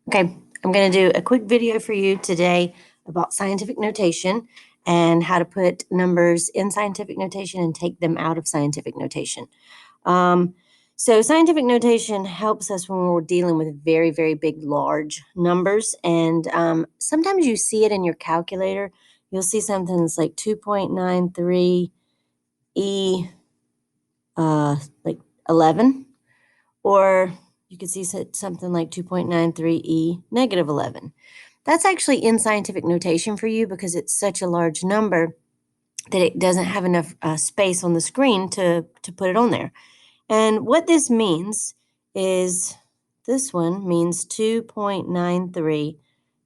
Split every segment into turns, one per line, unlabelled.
Okay, I'm going to do a quick video for you today about scientific notation and how to put numbers in scientific notation and take them out of scientific notation. So scientific notation helps us when we're dealing with very, very big, large numbers. And sometimes you see it in your calculator. You'll see something that's like 2.93 E like 11, or you could see something like 2.93 E negative 11. That's actually in scientific notation for you because it's such a large number that it doesn't have enough space on the screen to put it on there. And what this means is this one means 2.93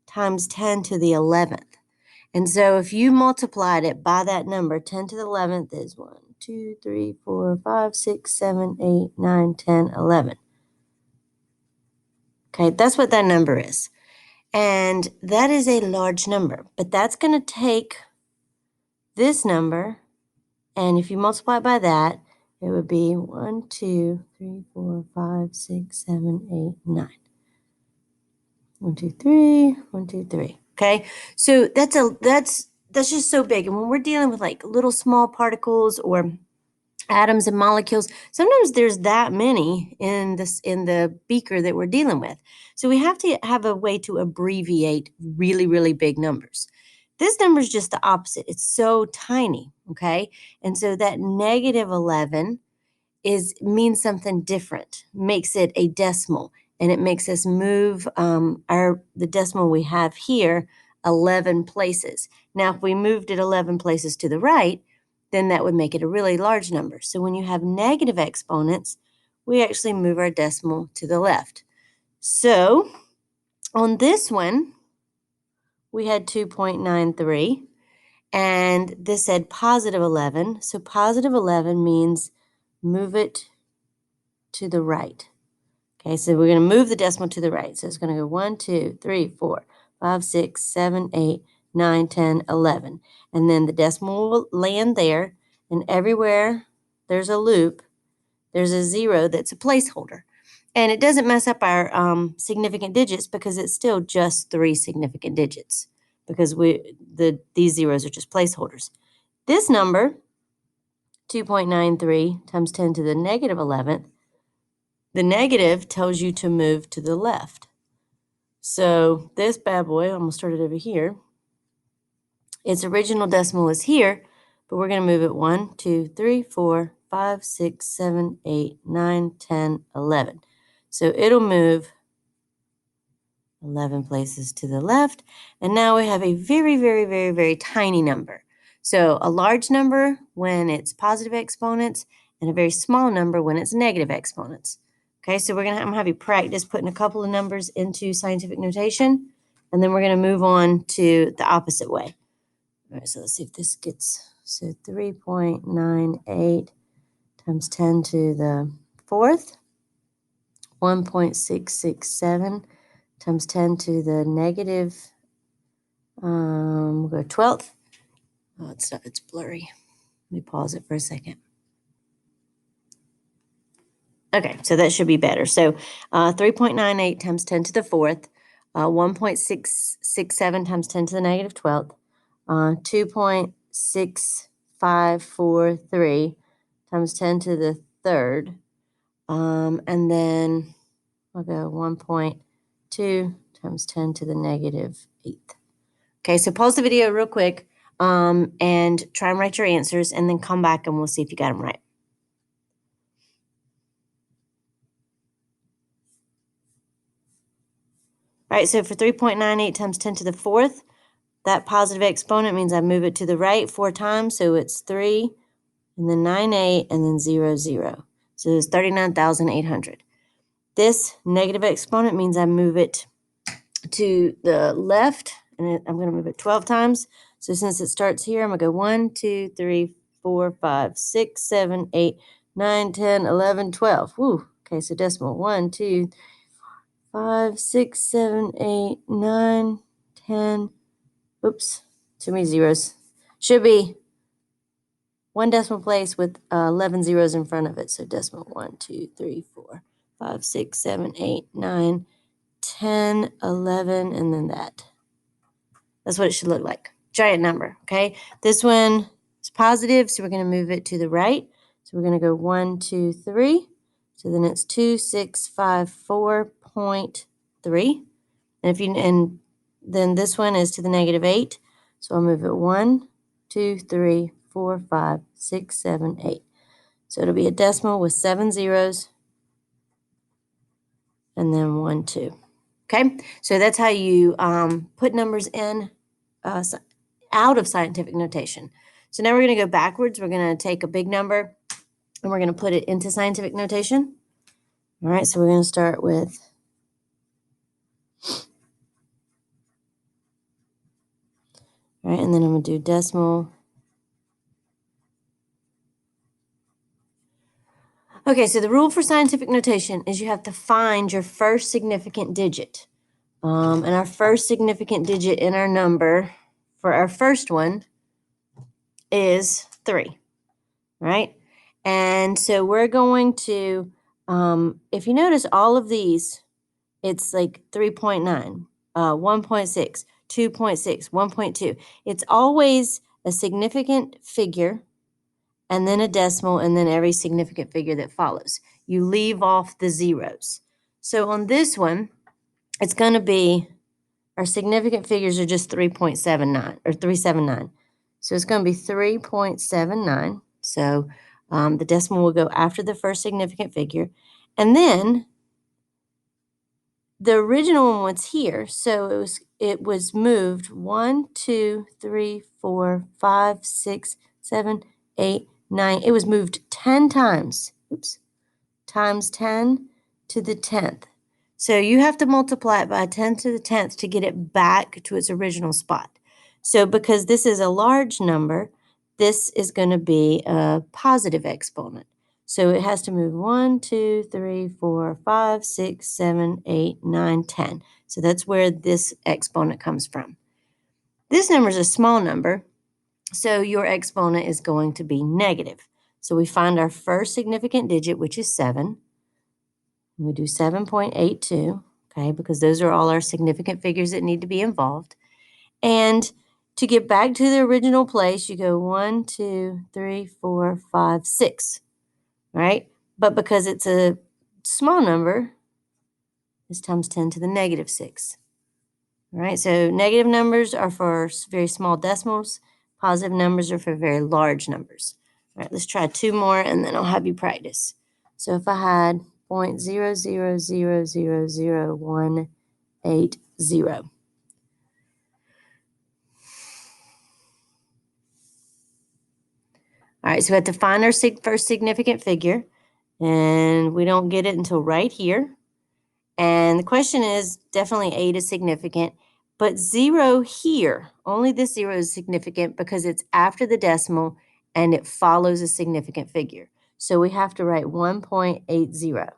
times 10 to the 11th. And so if you multiplied it by that number, 10 to the 11th is 1, 2, 3, 4, 5, 6, 7, 8, 9, 10, 11. Okay, that's what that number is. And that is a large number, but that's going to take this number, and if you multiply it by that, it would be 1, 2, 3, 4, 5, 6, 7, 8, 9. 1, 2, 3, 1, 2, 3. Okay, so that's just so big. And when we're dealing with like little small particles or atoms and molecules, sometimes there's that many in the beaker that we're dealing with. So we have to have a way to abbreviate really, really big numbers. This number is just the opposite. It's so tiny, okay? And so that negative 11 means something different, makes it a decimal, and it makes us move the decimal we have here 11 places. Now, if we moved it 11 places to the right, then that would make it a really large number. So when you have negative exponents, we actually move our decimal to the left. So on this one, we had 2.93, and this said positive 11. So positive 11 means move it to the right. Okay, so we're going to move the decimal to the right. So it's going to go 1, 2, 3, 4, 5, 6, 7, 8, 9, 10, 11. And then the decimal will land there, and everywhere there's a loop, there's a 0 that's a placeholder. And it doesn't mess up our significant digits because it's still just 3 significant digits because these zeros are just placeholders. This number, 2.93 times 10 to the negative 11th, the negative tells you to move to the left. So this bad boy, I'm going to start it over here. Its original decimal is here, but we're going to move it 1, 2, 3, 4, 5, 6, 7, 8, 9, 10, 11. So it'll move 11 places to the left. And now we have a very, very, very, very tiny number. So a large number when it's positive exponents and a very small number when it's negative exponents. Okay, so I'm gonna have you practice putting a couple of numbers into scientific notation, and then we're gonna move on to the opposite way. All right, so let's see if this gets, so 3.98 times 10 to the 4th, 1.667 times 10 to the negative, we'll go 12th. Oh, it's blurry. Let me pause it for a second. Okay, so that should be better. So 3.98 times 10 to the 4th, 1.667 times 10 to the negative 12th, 2.6543 times 10 to the 3rd, and then I'll go 1.2 times 10 to the negative 8th. Okay, so pause the video real quick and try and write your answers, and then come back and we'll see if you got them right. All right, so for 3.98 times 10 to the 4th, that positive exponent means I move it to the right 4 times, so it's 3, and then 98, and then 0, 0. So it's 39,800. This negative exponent means I move it to the left, and I'm going to move it 12 times. So since it starts here, I'm going to go 1, 2, 3, 4, 5, 6, 7, 8, 9, 10, 11, 12. Woo. Okay, so decimal 1, 2, 5, 6, 7, 8, 9, 10. Oops, too many zeros. Should be one decimal place with 11 zeros in front of it. So decimal 1, 2, 3, 4, 5, 6, 7, 8, 9, 10, 11, and then that. That's what it should look like. Giant number, okay? This one is positive, so we're going to move it to the right. So we're going to go 1, 2, 3. So then it's 2654.3. And then this one is to the -8. So I'll move it 1, 2, 3, 4, 5, 6, 7, 8. So it'll be a decimal with 7 zeros and then 1, 2. Okay, so that's how you put numbers in out of scientific notation. So now we're going to go backwards. We're going to take a big number and we're going to put it into scientific notation. All right, so we're going to start with all right, and then I'm going to do decimal. Okay, so the rule for scientific notation is you have to find your first significant digit. And our first significant digit in our number for our first one is 3, right? And so we're going to, if you notice all of these, it's like 3.9, 1.6, 2.6, 1.2. It's always a significant figure and then a decimal and then every significant figure that follows. You leave off the zeros. So on this one, it's going to be, our significant figures are just 3.79 or 379. So it's going to be 3.79. So the decimal will go after the first significant figure. And then the original one was here. So it was moved 1, 2, 3, 4, 5, 6, 7, 8, 9. It was moved 10 times. Oops. Times 10 to the 10th. So you have to multiply it by 10 to the 10th to get it back to its original spot. So because this is a large number, this is going to be a positive exponent. So it has to move 1, 2, 3, 4, 5, 6, 7, 8, 9, 10. So that's where this exponent comes from. This number is a small number, so your exponent is going to be negative. So we find our first significant digit, which is 7. We do 7.82, okay, because those are all our significant figures that need to be involved. And to get back to the original place, you go 1, 2, 3, 4, 5, 6, right? But because it's a small number, it's times 10 to the -6. All right, so negative numbers are for very small decimals. Positive numbers are for very large numbers. All right, let's try 2 more, and then I'll have you practice. So if I had 0.0000180. All right, so we have to find our first significant figure, and we don't get it until right here. And the question is, definitely 8 is significant, but 0 here, only this 0 is significant because it's after the decimal and it follows a significant figure. So we have to write 1.80.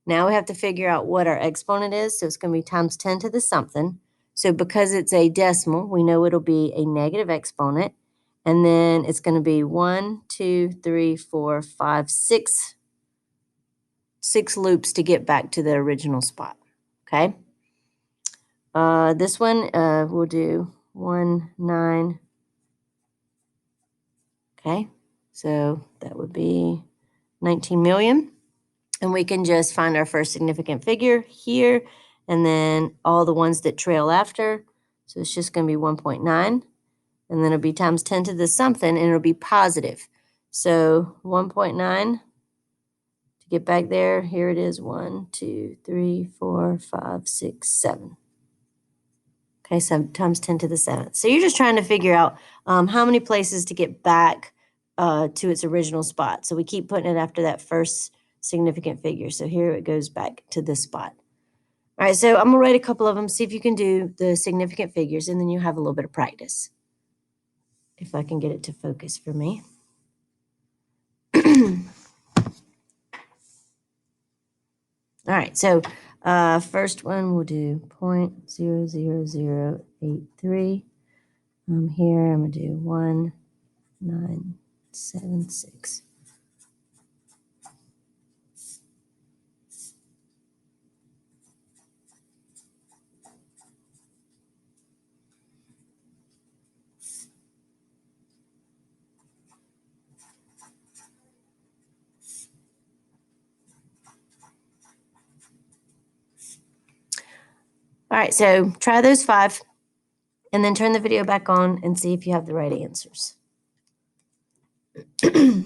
Now we have to figure out what our exponent is. So it's going to be times 10 to the something. So because it's a decimal, we know it'll be a negative exponent. And then it's going to be 1, 2, 3, 4, 5, 6 loops to get back to the original spot. Okay. This one we'll do 1, 9. Okay. So that would be 19 million. And we can just find our first significant figure here, and then all the ones that trail after. So it's just going to be 1.9, and then it'll be times 10 to the something, and it'll be positive. So 1.9, to get back there, here it is, 1, 2, 3, 4, 5, 6, 7. Okay, so times 10 to the 7th. So you're just trying to figure out how many places to get back to its original spot. So we keep putting it after that first significant figure. So here it goes back to this spot. All right, so I'm going to write a couple of them, see if you can do the significant figures, and then you have a little bit of practice. If I can get it to focus for me. All right, so first one we'll do 0.00083. Here I'm going to do 1976. All right, so try those 5, and then turn the video back on and see if you have the right answers. All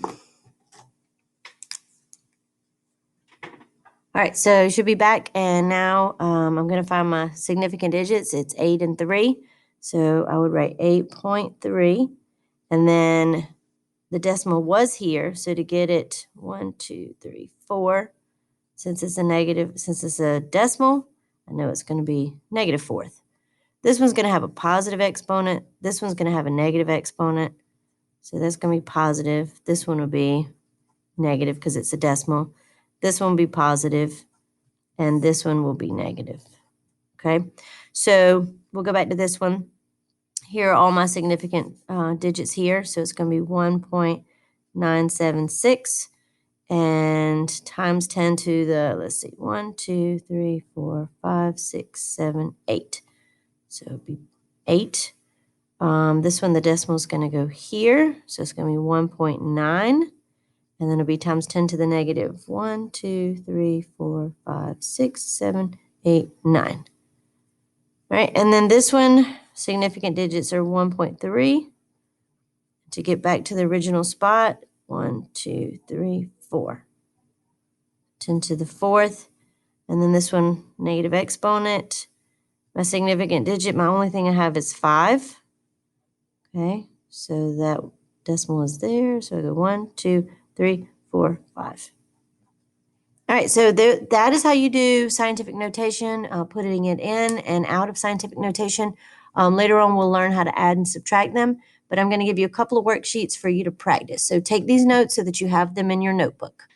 right, so you should be back, and now I'm going to find my significant digits. It's 8 and 3, so I would write 8.3, and then the decimal was here, so to get it 1, 2, 3, 4, since it's a decimal, I know it's going to be -4th. This one's going to have a positive exponent. This one's going to have a negative exponent, so that's going to be positive. This one will be negative because it's a decimal. This one will be positive, and this one will be negative. Okay, so we'll go back to this one. Here are all my significant digits here. So it's going to be 1.976 and times 10 to the, let's see, 1, 2, 3, 4, 5, 6, 7, 8. So it'll be 8. This one, the decimal is going to go here. So it's going to be 1.9. And then it'll be times 10 to the negative 1, 2, 3, 4, 5, 6, 7, 8, 9. All right, and then this one, significant digits are 1.3. To get back to the original spot, 1, 2, 3, 4. 10 to the 4th. And then this one, negative exponent. My significant digit, my only thing I have is 5. Okay, so that decimal is there. So I go 1, 2, 3, 4, 5. All right, so that is how you do scientific notation, putting it in and out of scientific notation. Later on, we'll learn how to add and subtract them, but I'm going to give you a couple of worksheets for you to practice. So take these notes so that you have them in your notebook.